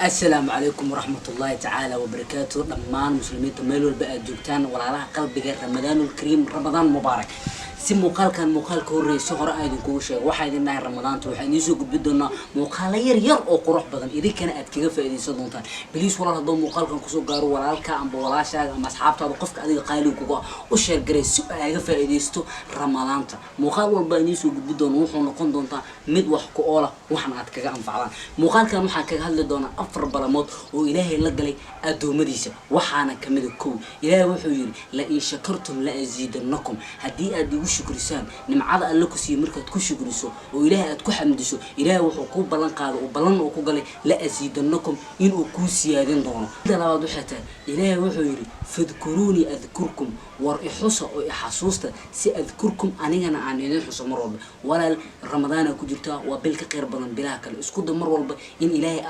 السلام عليكم ورحمة الله تعالى وبركاته. دمان مسلمين تميلوا البقى جوتان ولا لها قلب رمضان الكريم، رمضان مبارك. سمو قال كان مقال كوري صغر أيضا كوشة واحد النهر رمضان توحين يسوق بدنا مقال ير أو قروح بدن إذا كان أتكيف إذا صدقتان بليس ولا هذا مقال كان كسو قارو ولا الكعب ولا شيء أما أصحابته وقفك هذه قايلوا كوا وشير جريس أيقف إذا استو رمضان تا مقال والبني يسوق بدنا وحنا نكون دونتا مد وحكو أولا وحنا أتكيف أنفعلان مقال كان محكي هل دونا أفر بلامود وإلهي لقلي أدو مديسة وحنا كمد الكو إلهي وحير لئن شكرتم لأزيدنكم هدي أدي شكرسان نمعada alla ku sii markaad ku shukriso oo ilaahay aad ku xamdiso ilaahay wuxuu ku balan qaado oo balan uu ku galay la asiidanakum inuu ku siyaadin doono labaad waxa taa ilaahay wuxuu yiri fadkuruni adkurkum war ixusa oo ixasuusta si adkurkum anigana aan idin xuso mar walba walaal ramadaan ku jirta waa bil ka qeyr badan bilaha kale isku da mar walba in ilaahay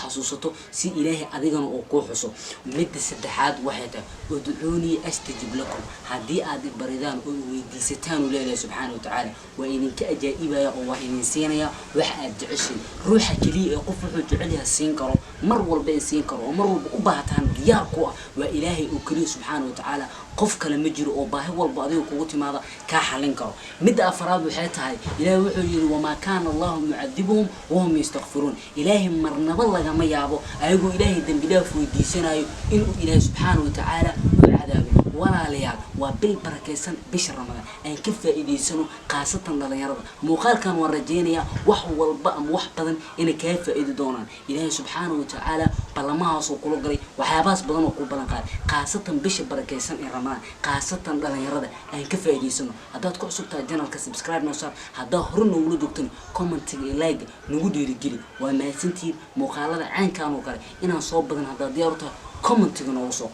xasuusato si ilaahay adigana uu ku xuso mid saddexaad waxa taa ud'uuni astajib lakum hadii aad baridaan oo weydiisataan ilaahay subhanahu wa ta'ala wa in ka ajaa'ibaya oo waa in siinaya waxa aad jeceshay ruuxa kaliya qof wuxuu jecel yahay siin karo mar walba siin karo mar walba u baahataan diyaar ku ah waa ilaahay oo kaliya subhanahu wa ta'ala qof kale ma jiro oo baahi walba adiga kugu timaada ka xalin karo mid afraad waxay tahay ilaahay wuxuu yiri wama kana allah mu'adibuhum wa hum yastaghfirun ilaahay marnaba laga ma yaabo ayagu ilaahay dambi dhaaf weydiisanayo inuu ilaahay subhanahu wa ta'ala u cadaabo ولا ليال وبال بركيسن بش رمضان أن كيف إديسنو قاسة لليرضى مقال كان ورجينيا وحول البأم وحبذن إن كيف إديدونا إلهي سبحانه وتعالى بلما وصل كل قري وحياباس بدن وقول بدن قاسة بش بركيسن رمضان قاسة لليرضى أن كيف إديسنو هذا تقول سبت الجنال كسبسكرايب نوصل هذا هرن ولودكتن كومنت لايك نقول يرجلي وما سنتي مقالة عين كانوا قري إن صوب بدن هذا ديارته كومنت نوصل